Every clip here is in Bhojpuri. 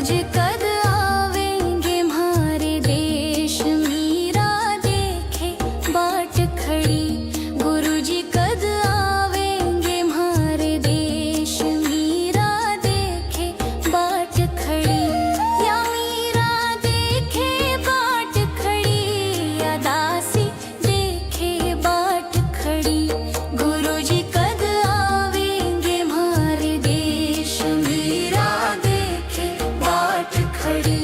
जी कद आवेंगे हमारे देश, मीरा देखे बाट खड़ी। गुरु जी कद आवेंगे हमारे देश, मीरा देखे बाट खड़ी। या मीरा देखे बाट खड़ी, या दासी देखे बाट खड़ी। गुरु जी कद आवेंगे हमारे देश, मीरा देखे बाट खड़ी।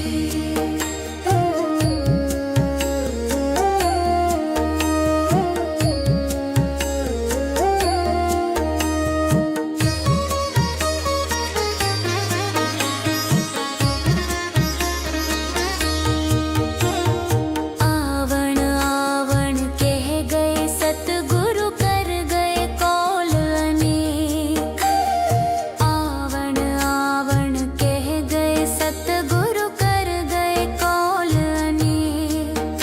आवण आवण कह गए सतगुरु, कर गए कौल अनेक। आवण आवण कह गए सतगुरु, कर गए कौल अनेक।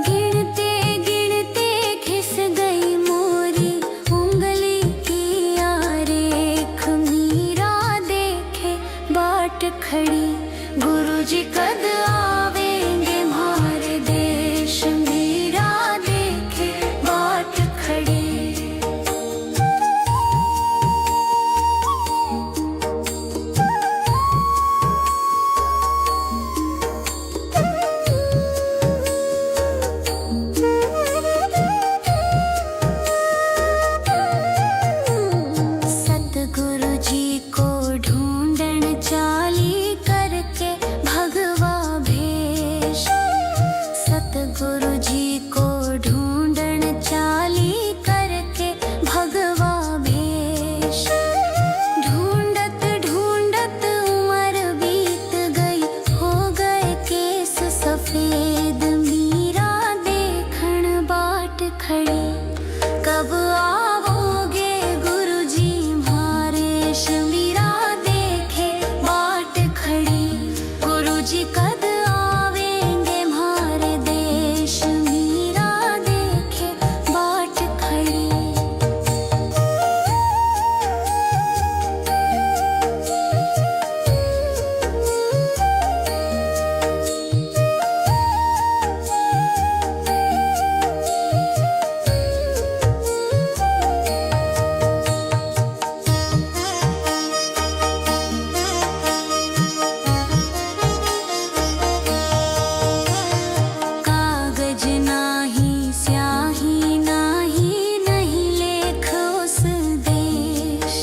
गिनते गिनते घिस गई मोरी उंगली की आरेख। मीरा देखे बाट खड़ी। गुरु जी कद आवेंगे हमारे देश, मीरा देखे बाट खड़ी। सतगुरु जी को ढूंढन चाली करके भगवा भेष। सतगुरु जी को ढूंढन चाली करके भगवा भेष। ढूंढत ढूंढत उम्र बीत गई, हो गए केस सफेद। मीरा देखण बाट खड़ी। कब आओगे गुरु जी हमारे, मीरा देखे बाट खड़ी। गुरु जी कद आवेंगे हमारे देश, मीरा देखे बाट खड़ी। कागज नाही स्याही नाही, नहीं लेख उस देश।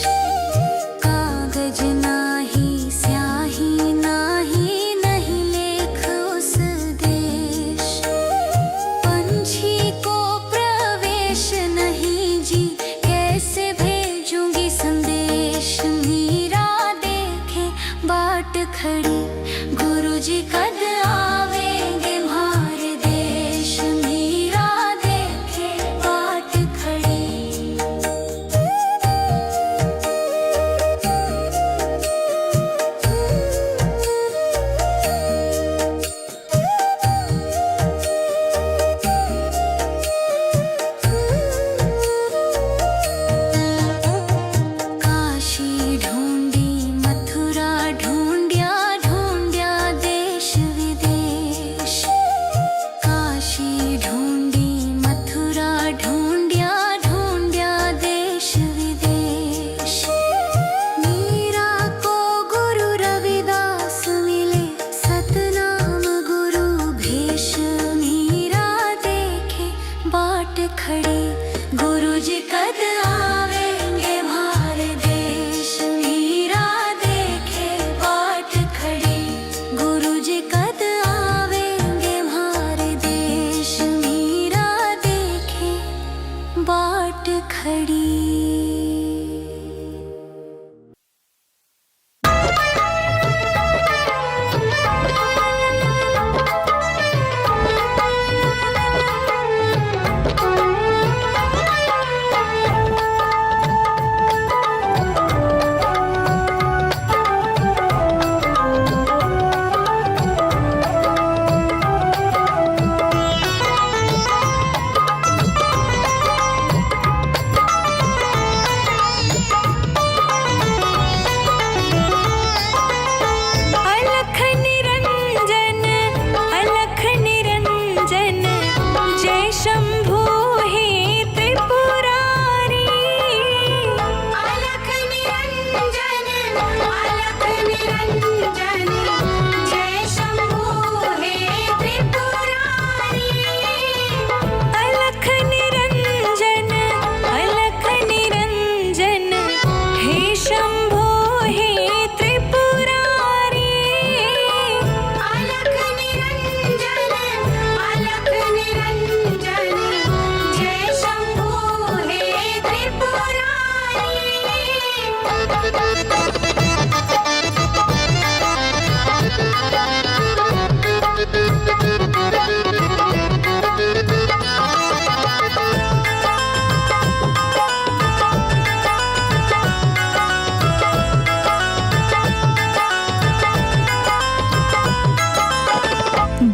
कागज नाही स्याही नाही, नहीं लेख उस देश। पंछी को प्रवेश नहीं जी, कैसे भेजूंगी संदेश। मीरा देखे बाट खड़ी। गुरु जी कद आवेंगे हमारे देश, मीरा देखे बाट खड़ी। काशी ढूंढी मथुरा ढूंढ्या, ढूंढ्या देश विदेश।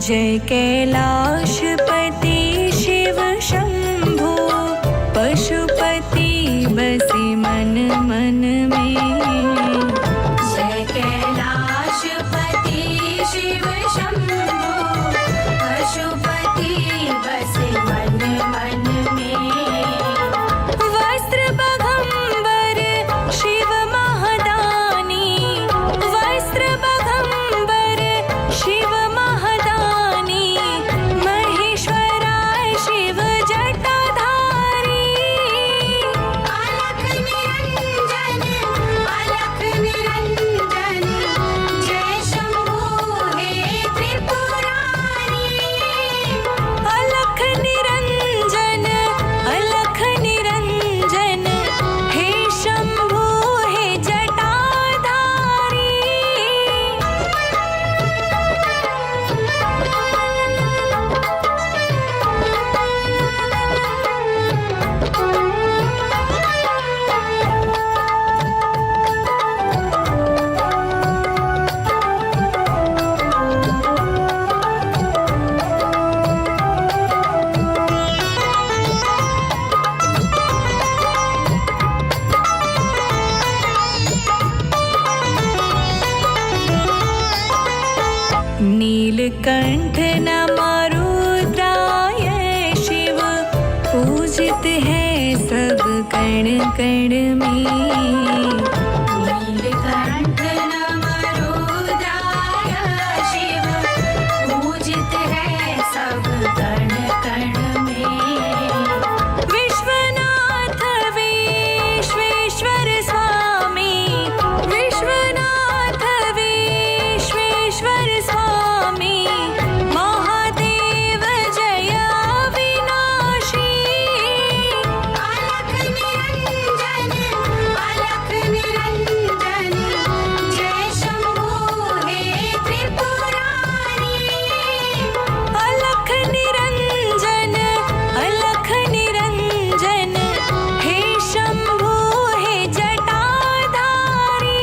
जय कैलाशपति शिव शंभो, पशुपति बसे मन मन में। जय कैलाशपति शिव शंभो, पशुपति बसे मन मन में। वस्त्र बघंबर शिव महदानी, वस्त्र बघंबर शिव महदानी, महेश्वराय शिव जटाधारी। अलख निरंजन, अलख निरंजन, जय शंभो हे त्रिपुरारी। अलख निरंजन, अलख निरंजन, हे शंभो हे जटाधारी। नीलकंठ नमरुद्राय शिव, पूजित है सब कण कण में। नीलकंठ नमरुद्राय शिव, पूजित है सब कण कण में। विश्वनाथ विश्वेश्वर स्वामी, विश्वनाथ विश्वेश्वर स्वामी, महादेव जय अविनाशी। अलख निरंजन, अलख निरंजन, जय शंभो हे त्रिपुरारी। अलख निरंजन, अलख निरंजन, हे शंभो हे जटाधारी।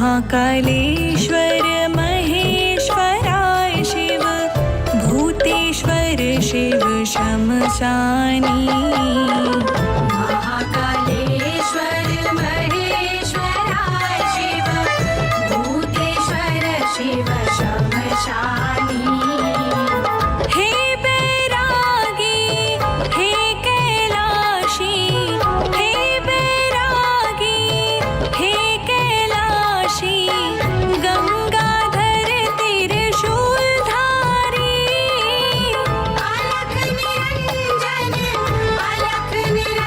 महाकालेश्वर महेश्वराय शिव, भूतेश्वर शिव शमशानी। महाकालेश्वर महेश्वराय शिव, भूतेश्वर शिव शमशानी। हे बैरागी, हे कैलाशी, हे बैरागी, हे कैलाशी, गंगाधर त्रिशूलधारी। अलख निरंजन, अलख निरंजन,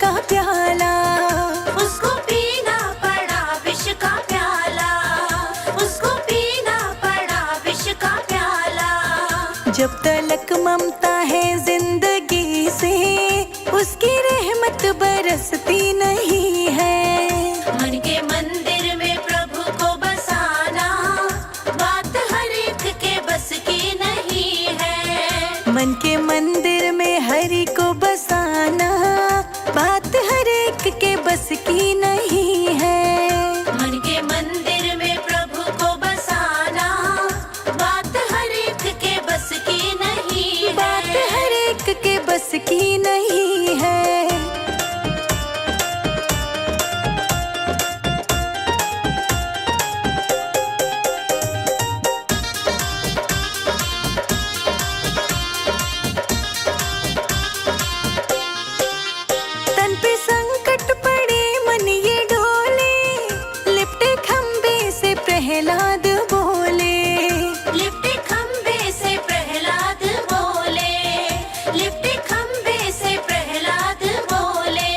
का प्याला, उसको पीना पड़ा विष का प्याला, उसको पीना पड़ा विष का प्याला। जब तलक ममता है जिंदगी से, उसकी रहमत बरसती नहीं है। मन के मंदिर में प्रभु को बसाना, बात हर एक के बस की नहीं है। मन के मंदिर में हरि को बसाना, बात हर एक के बस की नहीं है। मन के मंदिर में प्रभु को बसाना, बात हर एक के बस की नहीं है। बात हर एक के बस की नहीं है। तन पे संकट पड़े मन ये डोले, लिपटे खंबे से प्रहलाद बोले। लिपटे खंबे से प्रहलाद बोले, लिपटे खंबे से प्रहलाद बोले।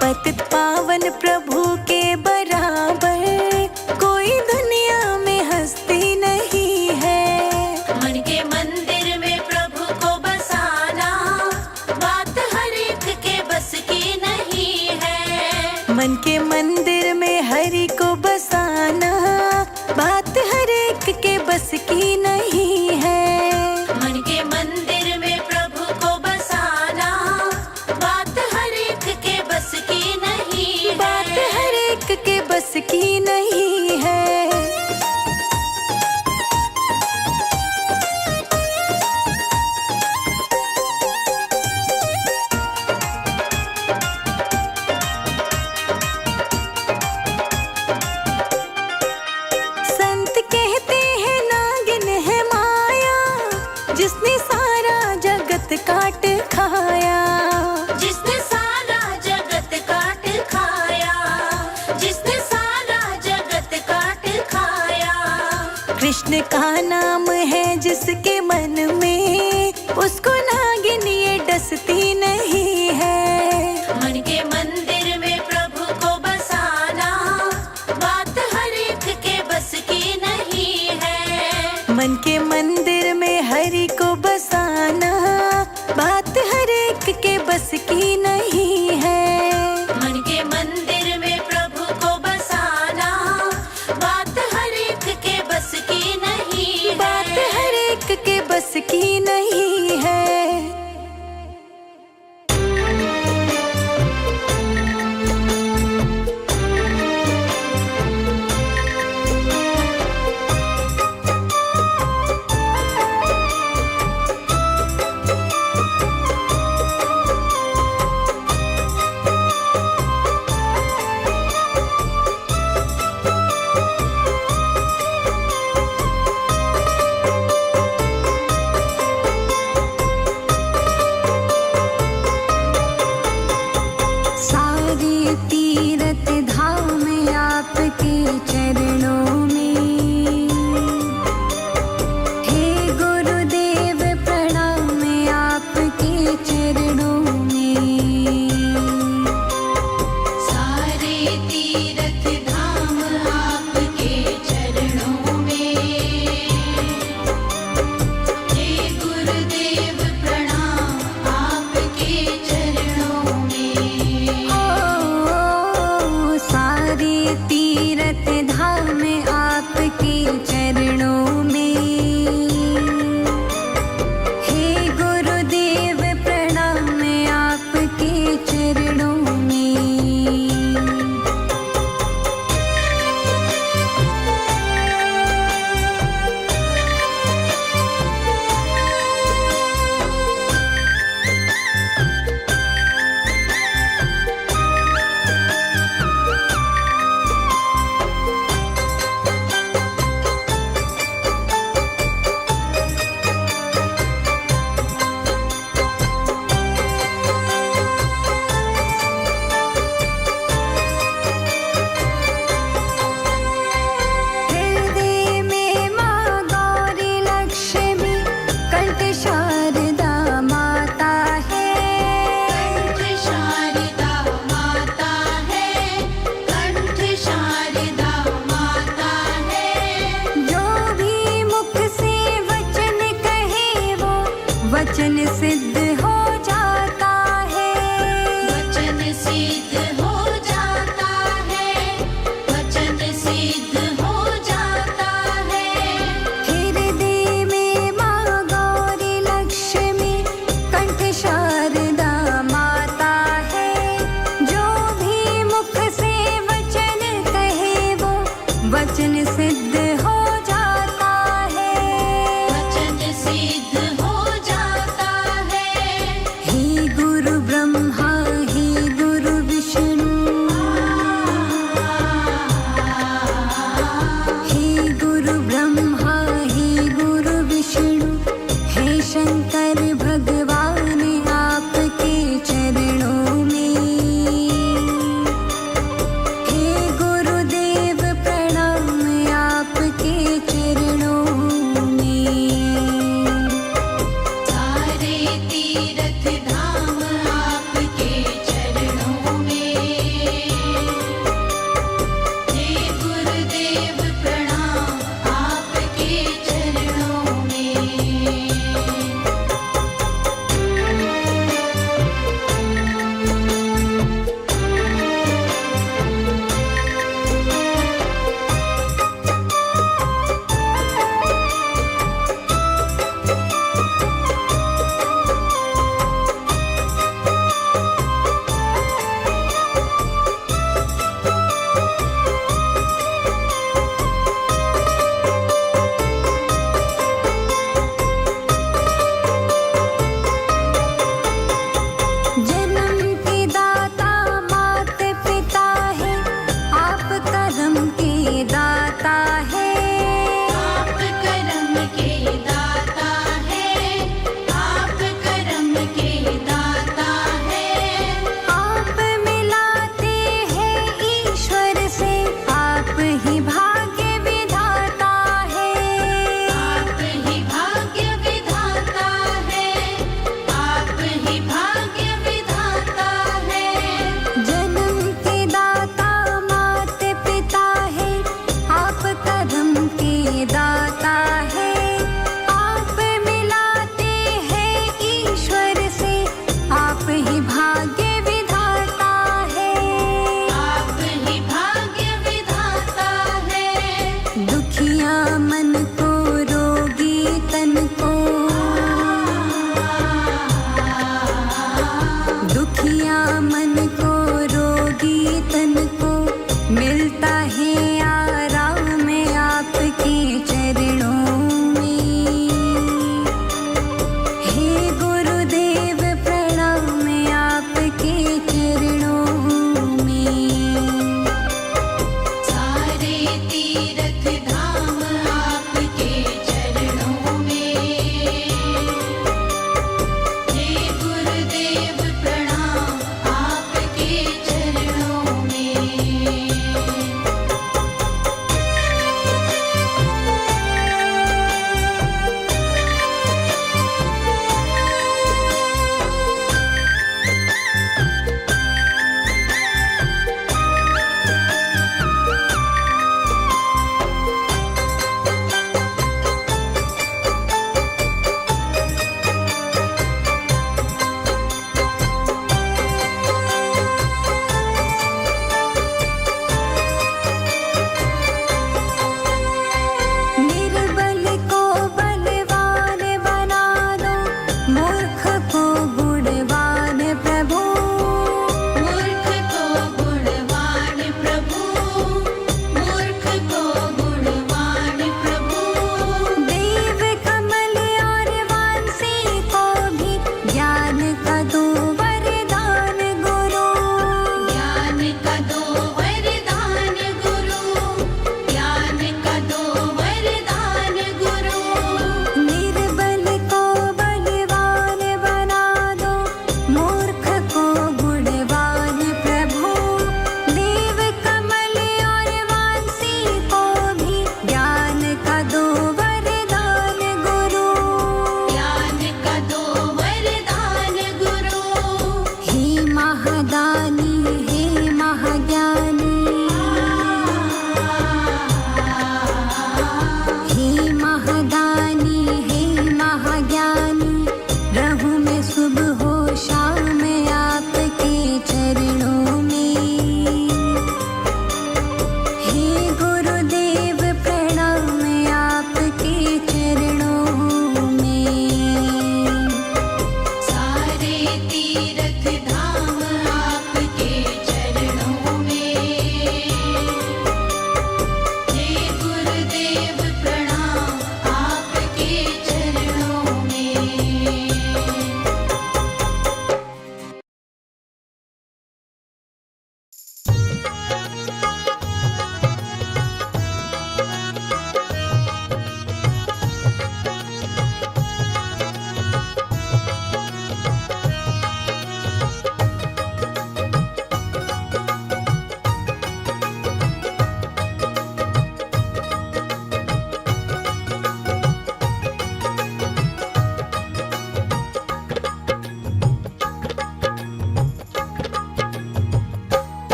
पतित पावन प्रभु के बराबर कोई दुनिया में हस्ती नहीं है। मन के मंदिर में प्रभु को बसाना, बात हर एक के बस की नहीं है। मन के मंदिर में हरि को बसाना, बात हर एक के बस की नहीं है। मन के मंदिर में प्रभु को बसाना, बात हर एक के बस की नहीं है। बात हर एक के बस की नहीं है। संत कहते हैं नागिन है माया, जिसने सारा जगत काट खाया। जिसने सारा जगत काट खाया, जिसने सारा जगत काट खाया। कृष्ण का नाम है जिसके मन में, उसको नागिन ये डसती नहीं है। मन के मंदिर में प्रभु को बसाना, बात हर एक के बस की नहीं है। मन के मंदिर में हरि को बसाना, बात हर एक के बस की नहीं है। मन के मंदिर में प्रभु को बसाना, बात हर एक के बस की नहीं है। बात हर एक के बस की नहीं है। वचन सिद्ध हो जाता है। वचन सिद्ध हो जाता है, वचन सिद्ध हो जाता है। हृदय में माँ गौरी लक्ष्मी, कंठ शारदा माता है। जो भी मुख से वचन कहे वो वचन सिद्ध हो जाता है। वचन सिद्ध हो जाता है,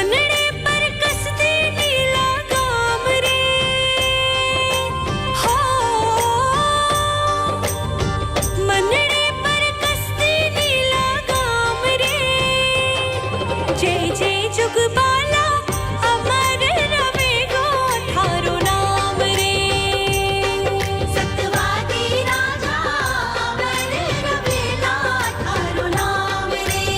मनड़े पर कसती नीला गाम रे हो मनड़े पर कसती नीला गाम रे जय जय जुगबाला अमर रवेगो थारो नाम रे सतवादी राजा अमर रवेला थारो नाम रे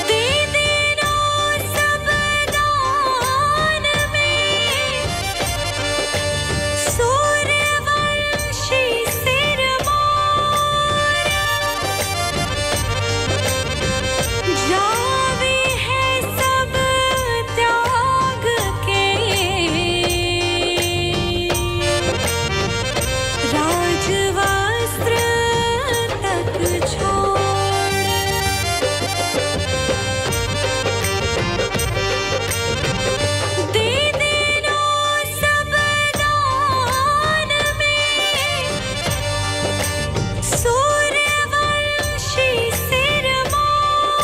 दे देना सब दान में सूर्यवंशी सिरमौर जावे है सब त्याग के राजवस्त्र तक छोड़ दे देना सब दान में सूर्यवंशी सिरमौर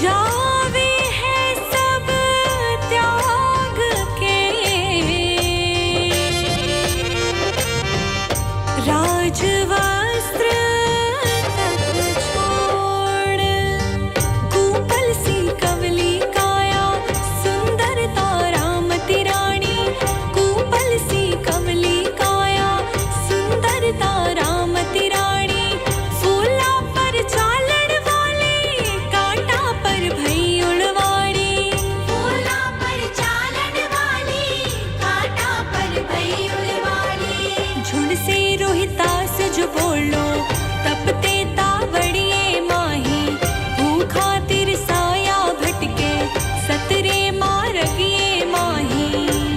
जावे है सब त्याग के राजवस्त्र तक छोड़ कूपल सी कवली काया सुंदरता रामती रानी कूपल सी कवली काया सुंदरता रामती रानी फूला पर चालण वाले कांटा पर भई उड़वाड़ी फूला पर चालन वाली कांटा पर भई उड़वाली झुंड से रोहितास जो बोलो तपते तावड़िए माही भूखा तिरसाया भटके सतरे मारगिए माही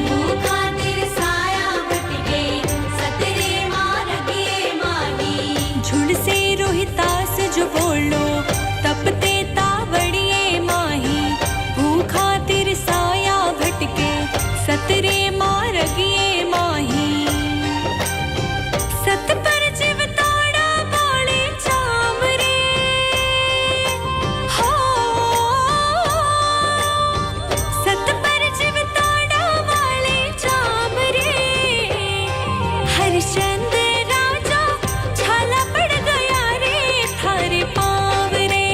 भूखा तिरसाया भटके सतरे मारगिए माही झुंड से रोहितास जो बोलो तपते तावड़िए माही भूखा तिरसाया भटके सतरे मारगिए माही सत पर जीवताड़ा बाले चाम रे हो सत पर जीवताड़ा वाले चाम रे हरिश्चंद्र राजा छाला पड़ गया रे थारे पाँव रे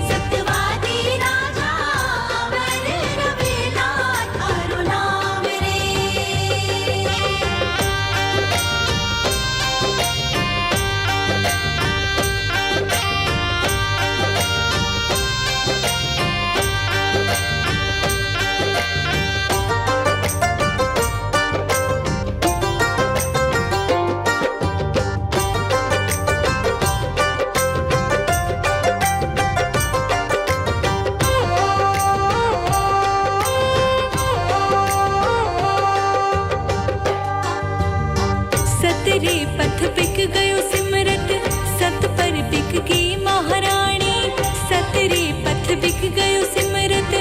सतवादी राजा अमर रवेला थारो नाम रे सतरे पथ बिक गयो सिमरत सत पर बिक गई महारानी सतरे पथ बिक गयो सिमरत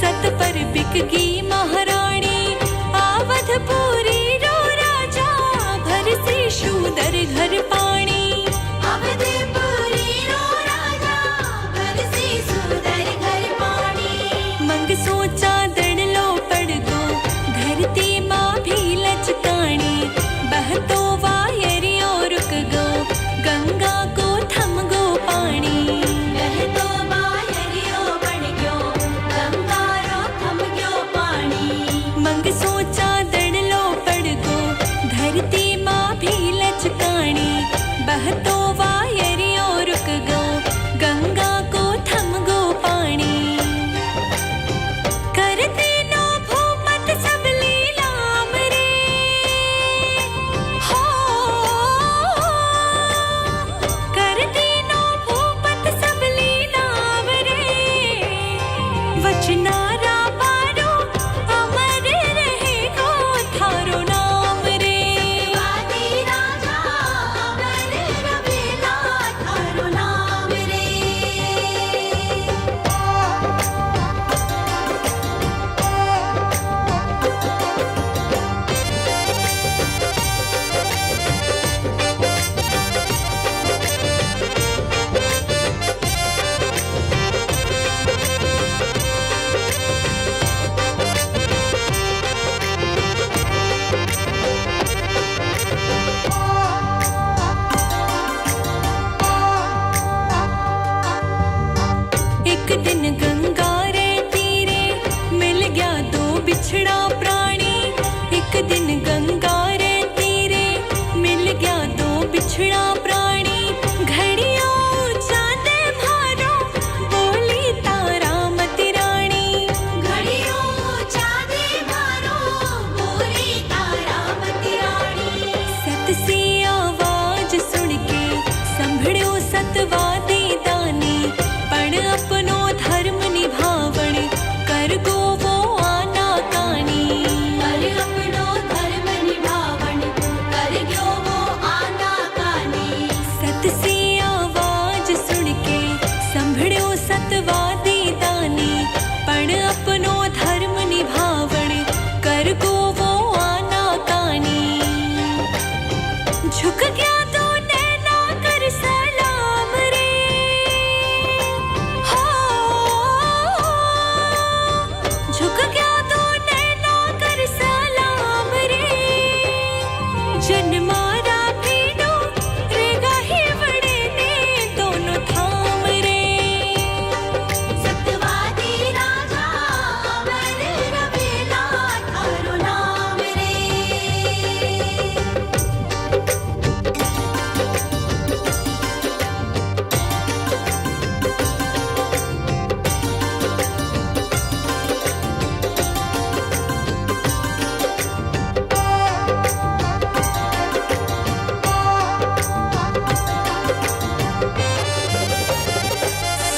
सत पर बिक गई महारानी आवधपुरी रो राजा भर से शूदर घर पानी अवधपुरी रो राजा भर से सुंदर घर पानी मंग सोचा दड़ लो पड़ गो धरती माँ भी लचकानी बहतो वायरियो रुक गो गंगा को थम गो पानी वह तो बायरियो बन गयो गंगा रो थम गयो पानी झुक गया तो नैना कर सलाम रे, हो झुक गया तो नैना कर सलाम रे, जन्मारा भीड़ो रेगा ही बड़े ने दोनों थाम रे, सत्यवादी राजा अमर रवेला थारो नाम रे।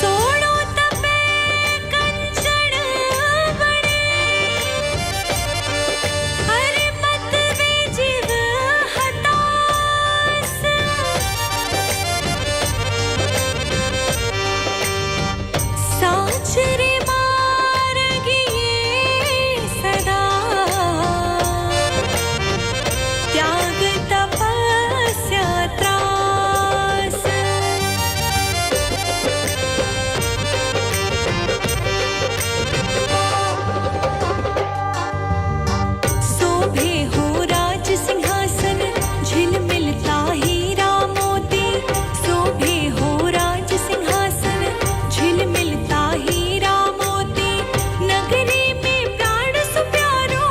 सोनो तपे कंचन बने, अरे मत वे जीव हतास, साँच रे मार्गिए सदा, त्याग तपस्या त्रास, शोभे हो राज सिंहासन झिलमिलता हीरा मोती, शोभे हो राज सिंहासन झिलमिलता हीरा मोती, नगरी में प्राण सुप्यारो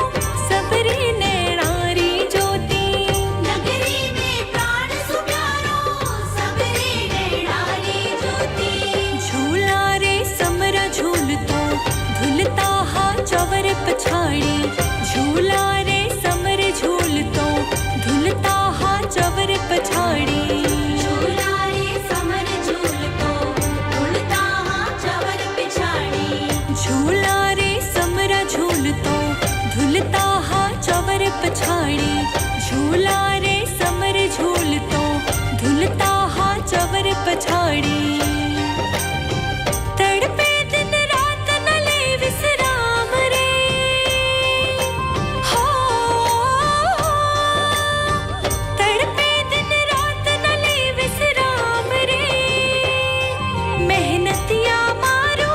सबरे नैणारी ज्योति, नगरी में प्राण सुप्यारो सबरे नैणारी ज्योति, झूला रे समरा झूलतो धुलता हा चवर पछाड़ी, झूला रे समर झूलतो धुलता हा चवर पछाड़ी, झूला रे समर झूलतो उड़ता हाँ चवर पिछाड़ी, झूला रे समरा झूलतो धुलता हा चवर पछाड़ी, झूला रे समर झूलतो धुलता हा चवर पछाड़ी, तड़पे दिन रात न ले विश्राम रे, हो तड़पे दिन रात न ले विश्राम रे, मेहनतिया मारो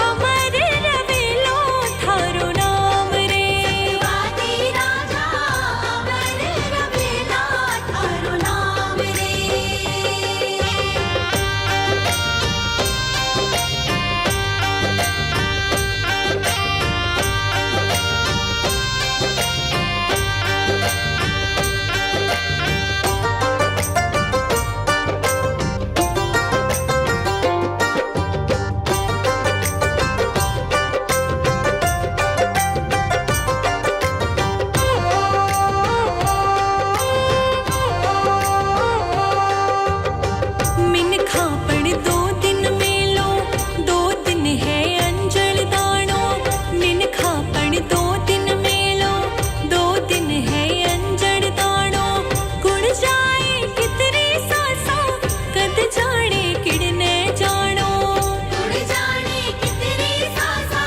अमर रवेलो थारो नाम रे, सत्यवादी राजा अमर रवेला थारो नाम रे। मिनखा पण 2 दिन मेलो 2 दिन है अंजल दानो, मिनखा पण 2 दिन मेलो 2 दिन है अंजल दानो, गुण जाए कितनी सासा कद जाने किड़ने जानो, उड़ जाने कितनी सासा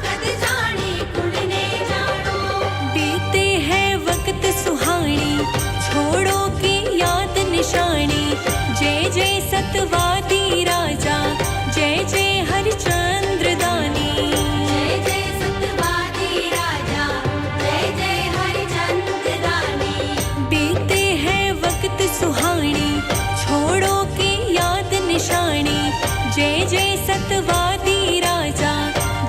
कद जाने कुड़ने जानो, बीते है वक्त सुहानी छोड़ो की याद निशानी, जय जय सतवादी राजा जय जय हरिचंद्र दानी, जय जय सत्यवादी राजा जय जय हरिचंद्र दानी, बीते है वक्त सुहानी छोड़ो की याद निशानी, जय जय सतवादी राजा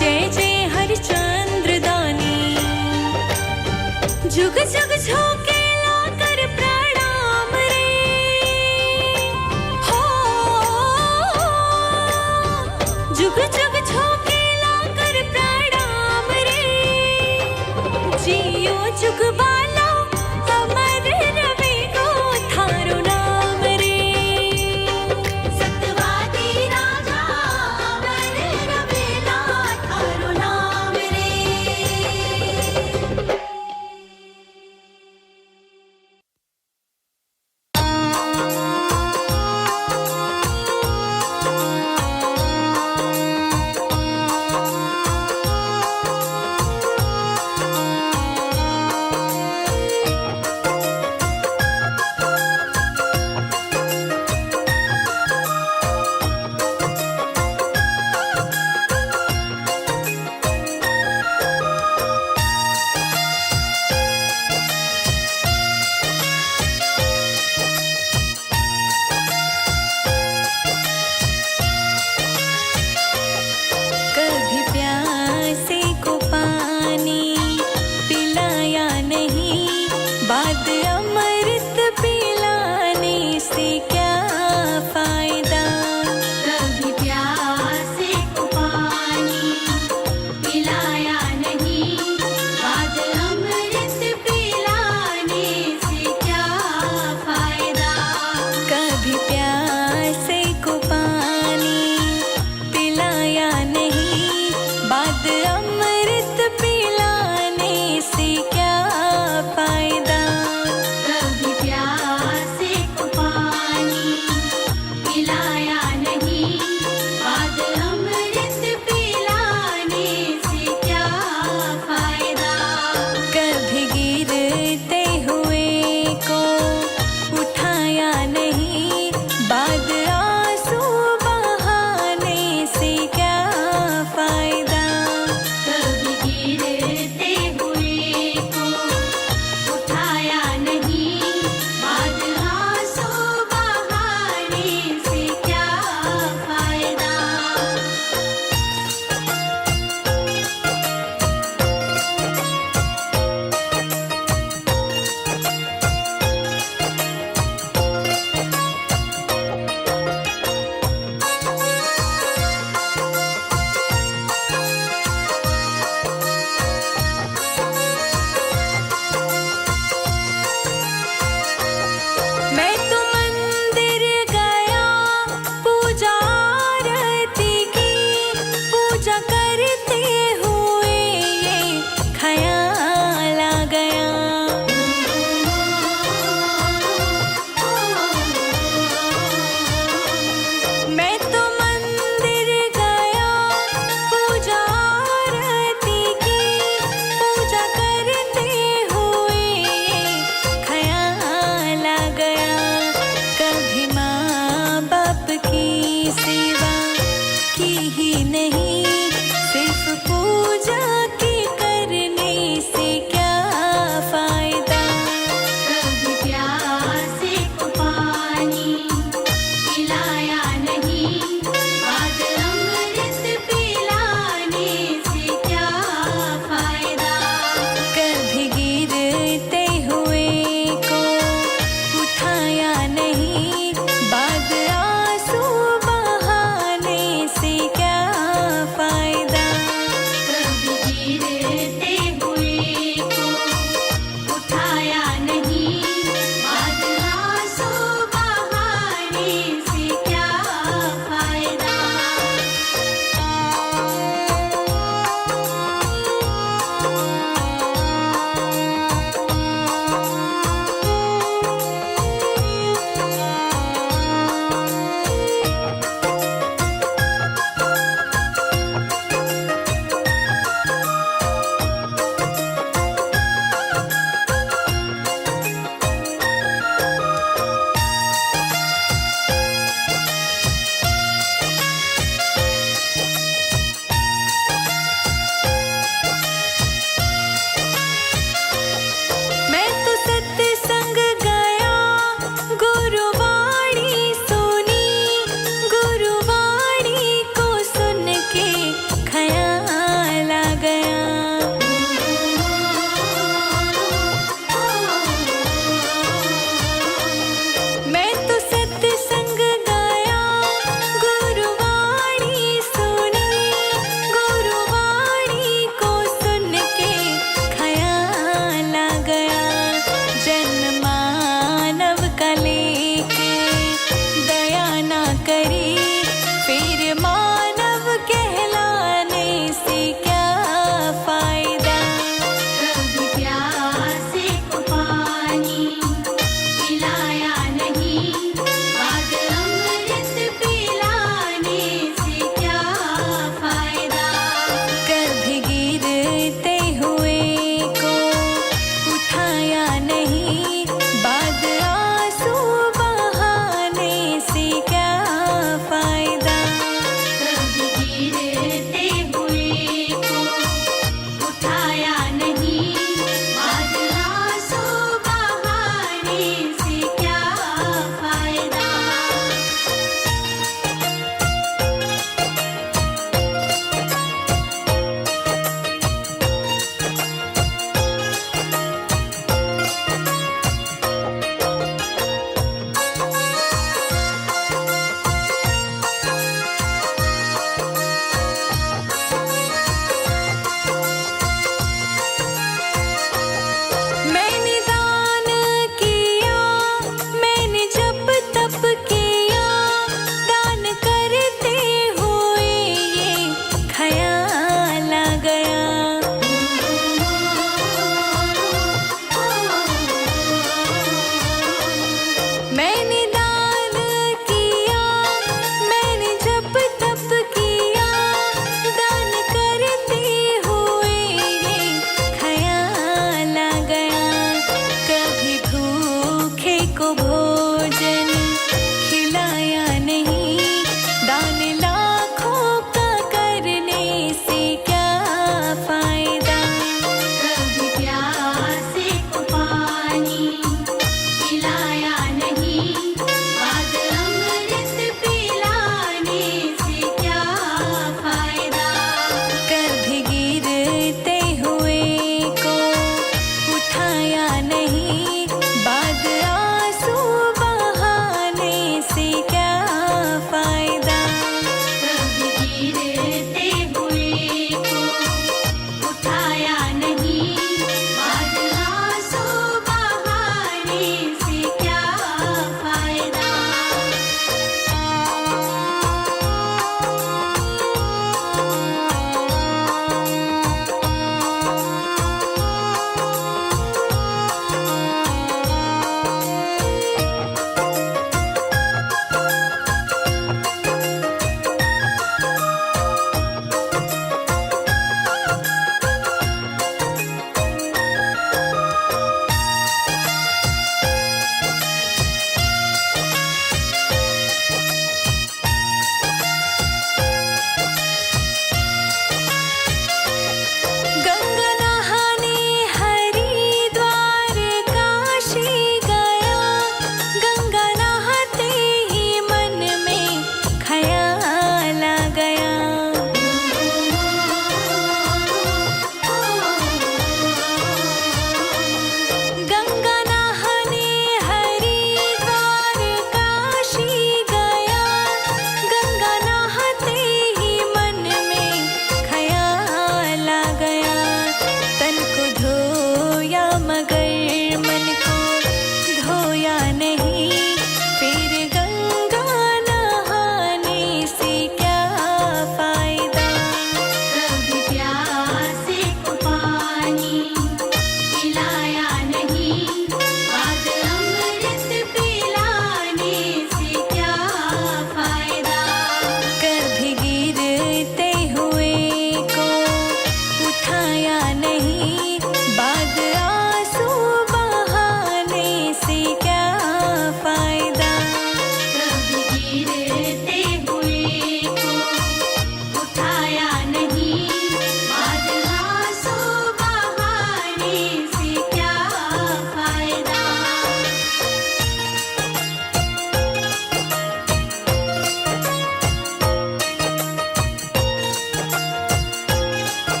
जय जय हरिचंद्र दानी, जुग जुग झोंके लाकर प्रणाम रे, हो जुग जुग झोंके लाकर प्रणाम रे, जियो जुग बाला अमर रवे गो थारो नाम रे, सत्यवादी राजा अमर रवेला थारो नाम रे। 2 दिन है अंजल दानो 2 दिन है अंजल दानो, 2 दिन है वक्त सुहानी छोड़ो की याद निशानी, जय जय सतवादी राजा जय जय हरिचंद्र दानी, बीते है वक्त सुहानी छोड़ो की याद निशानी, जय जय सतवादी राजा जय जय हरिचंद्र दानी, जुग जुग झोंके लाकर प्रणाम रे, हो जुग जुग झोंके लाकर प्रणाम रे, जियो जुग बाला अमर रवे गो थारो नाम रे, सत्यवादी राजा अमर रवेला थारो नाम रे। सत्यवादी राजा अमर रवेला थारो नाम रे। बाद अमृत पिलाने से क्या फायदा। कभी प्यासे को पानी पिलाया नहीं, बाद अमृत पिलाने से क्या फायदा। कभी प्यासे को पानी पिलाया नहीं, बाद अमृत पिलाने से क्या फायदा।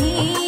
नहीं।